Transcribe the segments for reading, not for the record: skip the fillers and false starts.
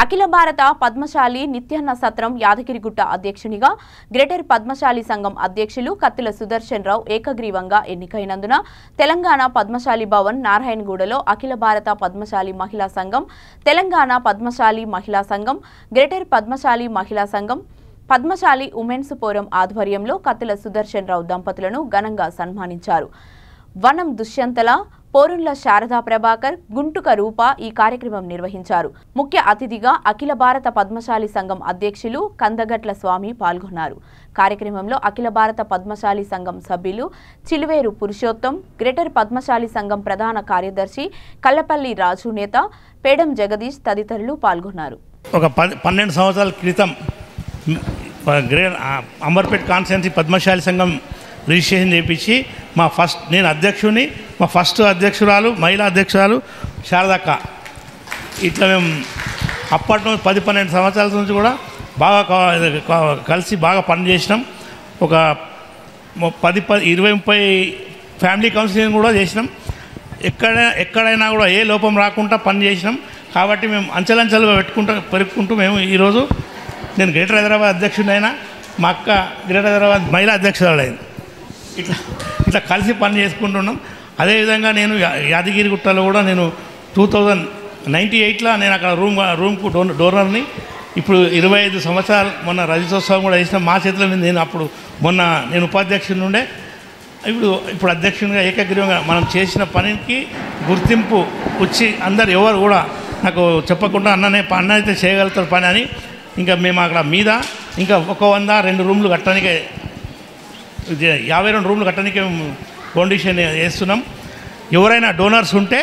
అఖిల భారత పద్మశాలి నిత్యాన్న సత్రం యాదగిరిగుట్ట అధ్యక్షునిగా గ్రేటర్ పద్మశాలి సంఘం అధ్యక్షులు కత్తిల సుదర్శన్ రావు ఏకగ్రీవంగా ఎన్నికైనందున తెలంగాణ పద్మశాలి భవన్ నారాయణగూడలో అఖిల భారత పద్మశాలి మహిళా సంఘం, తెలంగాణ పద్మశాలి మహిళా సంఘం, గ్రేటర్ పద్మశాలి మహిళా సంఘం, పద్మశాలి ఉమెన్స్ ఫోరం ఆధ్వర్యంలో కత్తిల సుదర్శన్ రావు దంపతులను ఘనంగా సన్మానించారు. వనం దుష్యంతల, పోరుండ్ల శారదా ప్రభాకర్, గుంటుక రూప ఈ కార్యక్రమం నిర్వహించారు. ముఖ్య అతిథిగా అఖిల భారత పద్మశాలి సంఘం అధ్యక్షులు కందగట్ల స్వామి పాల్గొన్నారు. కార్యక్రమంలో అఖిల భారత పద్మశాలి సంఘం సభ్యులు చిలువేరు పురుషోత్తం, గ్రేటర్ పద్మశాలి సంఘం ప్రధాన కార్యదర్శి కల్లపల్లి రాజు నేత పేడం జగదీష్ తదితరులు పాల్గొన్నారు. ఒక 12 సంవత్సరాల క్రితం అంబర్పేట్ కాన్స్టిట్యున్సీ పద్మశాలి సంఘం రిజిస్ట్రేషన్ చేయించి నేను అధ్యక్షుని, మా ఫస్ట్ అధ్యక్షురాలు మహిళా అధ్యక్షురాలు శారదక్క. ఇట్లా మేము అప్పటి నుంచి 10-12 సంవత్సరాల నుంచి కూడా బాగా కలిసి బాగా పనిచేసినాం. ఒక 10-20-30 ఫ్యామిలీ కౌన్సిలింగ్ కూడా చేసినాం. ఎక్కడైనా కూడా ఏ లోపం రాకుండా పని చేసినాం. కాబట్టి మేము అంచెలంచెలుగా పెరుక్కుంటూ మేము ఈరోజు నేను గ్రేటర్ హైదరాబాద్ అధ్యక్షుడైనా, మా అక్క గ్రేటర్ హైదరాబాద్ మహిళా అధ్యక్షురాలైంది. ఇట్లా కలిసి పని చేసుకుంటున్నాం. అదేవిధంగా నేను యాదగిరిగుట్టలో కూడా నేను 2098లో నేను అక్కడ రూమ్కు డోనర్ని. ఇప్పుడు 25 సంవత్సరాలు మొన్న రజతోత్సవం కూడా చేసిన మా చేతిలో నేను అప్పుడు నేను ఉపాధ్యక్షుడి నుండే ఇప్పుడు అధ్యక్షునిగా ఏకగ్రీవంగా మనం చేసిన పనికి గుర్తింపు వచ్చి అందరు ఎవరు కూడా నాకు చెప్పకుండా అన్న అయితే చేయగలుగుతారు పని అని ఇంకా మేము అక్కడ మీద ఇంకా 102 రూమ్లు కట్టడానికే 52 రూమ్లు కట్టడానికే ఫౌండేషన్ వేస్తున్నాం. ఎవరైనా డోనర్స్ ఉంటే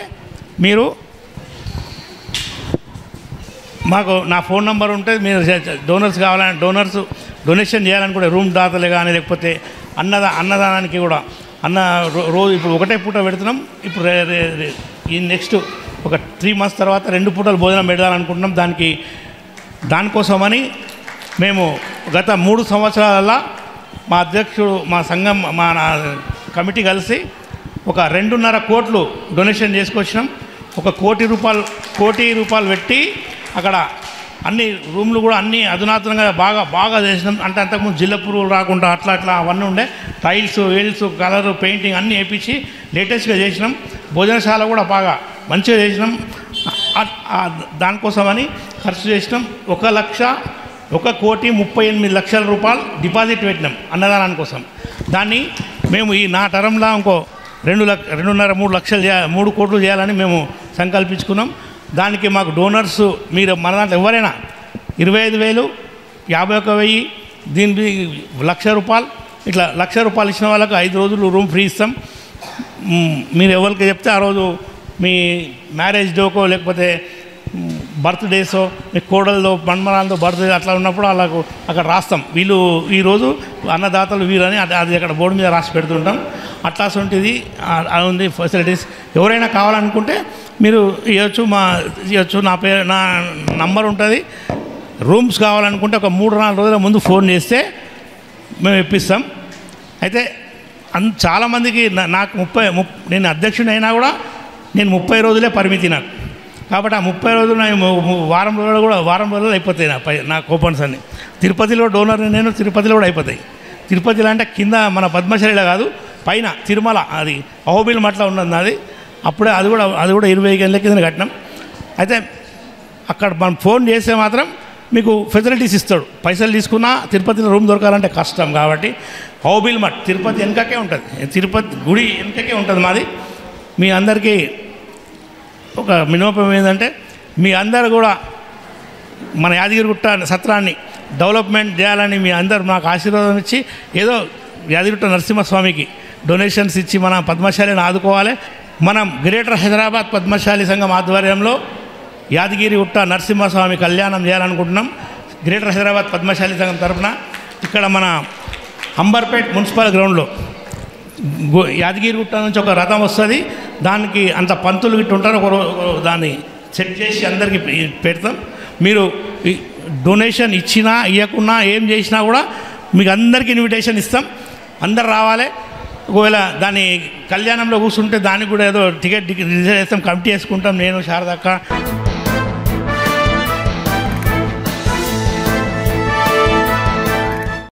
మీరు మాకు నా ఫోన్ నెంబర్ ఉంటే మీరు డోనర్స్ కావాలని డొనేషన్ చేయాలనుకుంటే రూమ్ దాతలే కానీ లేకపోతే అన్నదానానికి కూడా రోజు ఇప్పుడు ఒకటే పూట పెడుతున్నాం. ఇప్పుడు ఈ నెక్స్ట్ ఒక 3 months తర్వాత 2 పూటలు భోజనం పెడదాలనుకుంటున్నాం. దానికోసమని మేము గత 3 సంవత్సరాల మా అధ్యక్షుడు మా సంఘం మా కమిటీ కలిసి ఒక 2.5 కోట్లు డొనేషన్ చేసుకొచ్చినాం. 1 కోటి రూపాయలు పెట్టి అక్కడ అన్ని రూమ్లు కూడా అన్నీ అధునాతనంగా బాగా చేసినాం. అంటే అంతకుముందు జిల్ల పురుగులు రాకుండా అట్లా అవన్నీ ఉండే టైల్స్ కలరు పెయింటింగ్ అన్నీ వేయించి లేటెస్ట్గా చేసినాం. భోజనశాల కూడా బాగా మంచిగా చేసినాం. దానికోసమని ఖర్చు చేసినాం. 1,38,00,000 రూపాయలు డిపాజిట్ పెట్టినాం అన్నదానాని కోసం. దాన్ని మేము ఈ నా టర్మ్లో ఇంకో 2.5-3 లక్షలు 3 కోట్లు చేయాలని మేము సంకల్పించుకున్నాం. దానికి మాకు డోనర్స్ మీరు మన దాంట్లో ఎవరైనా 25,000, 51,000, దీనికి 1,00,000 రూపాయలు ఇట్లా 1,00,000 రూపాయలు ఇచ్చిన వాళ్ళకు 5 రోజులు రూమ్ ఫ్రీ ఇస్తాం. మీరు ఎవరికి చెప్తే ఆ రోజు మీ మ్యారేజ్ డేకో లేకపోతే బర్త్డేసో మీ కోడలతో మన్మరాలతో బర్త్డే అట్లా ఉన్నప్పుడు వాళ్ళకు అక్కడ రాస్తాం. వీళ్ళు ఈరోజు అన్నదాతలు వీరని అది అక్కడ బోర్డు మీద రాసి పెడుతుంటాం. అట్లాంటిది ఉంది ఫెసిలిటీస్. ఎవరైనా కావాలనుకుంటే మీరు ఇవ్వచ్చు. నా నంబర్ ఉంటుంది. రూమ్స్ కావాలనుకుంటే ఒక 3-4 రోజుల ముందు ఫోన్ చేస్తే మేము ఇప్పిస్తాం. అయితే చాలామందికి నాకు నేను అధ్యక్షుని అయినా కూడా నేను 30 రోజులే పరిమితి నాకు. కాబట్టి ఆ 30 రోజులు వారం రోజులు అయిపోతాయి నా కూపన్స్ అన్నీ. తిరుపతిలో డోనర్ నేను తిరుపతిలో కూడా అయిపోతాయి. తిరుపతిలో అంటే కింద మన పద్మశాలిలో కాదు, పైన తిరుమల అది అహోబిల్ మట్ల ఉన్నది అది. అప్పుడే అది కూడా 20 ఏళ్ళ కింద కట్టినాం. అయితే అక్కడ మనం ఫోన్ చేస్తే మాత్రం మీకు ఫెసిలిటీస్ ఇస్తాడు. పైసలు తీసుకున్నా తిరుపతిలో రూమ్ దొరకాలంటే కష్టం. కాబట్టి అహోబిల్ మట్ తిరుపతి వెనకకే ఉంటుంది, తిరుపతి గుడి వెనకకే ఉంటుంది మాది. మీ అందరికీ ఒక విన్నపం ఏంటంటే మీ అందరు కూడా మన యాదగిరిగుట్ట సత్రాన్ని డెవలప్మెంట్ చేయాలని మీ అందరు మాకు ఆశీర్వాదం ఇచ్చి ఏదో యాదగిరిగుట్ట నరసింహస్వామికి డొనేషన్స్ ఇచ్చి మన పద్మశాలిని ఆదుకోవాలి. మనం గ్రేటర్ హైదరాబాద్ పద్మశాలి సంఘం ఆధ్వర్యంలో యాదగిరిగుట్ట నరసింహస్వామి కళ్యాణం చేయాలనుకుంటున్నాం. గ్రేటర్ హైదరాబాద్ పద్మశాలి సంఘం తరఫున ఇక్కడ మన అంబర్పేట్ మున్సిపల్ గ్రౌండ్లో యాదగిరిగుట్ట నుంచి ఒక రథం వస్తుంది. దానికి అంత పంతులు గిట్టు ఉంటారు. దాన్ని సెట్ చేసి అందరికీ పెడతాం. మీరు డొనేషన్ ఇచ్చినా ఇవ్వకున్నా ఏం చేసినా కూడా మీకు అందరికీ ఇన్విటేషన్ ఇస్తాం. అందరు రావాలి. ఒకవేళ దాని కళ్యాణంలో కూర్చుంటే దానికి కూడా ఏదో టికెట్ రిజర్వ్ చేస్తాం, కమిటీ వేసుకుంటాం. నేను శారదక్క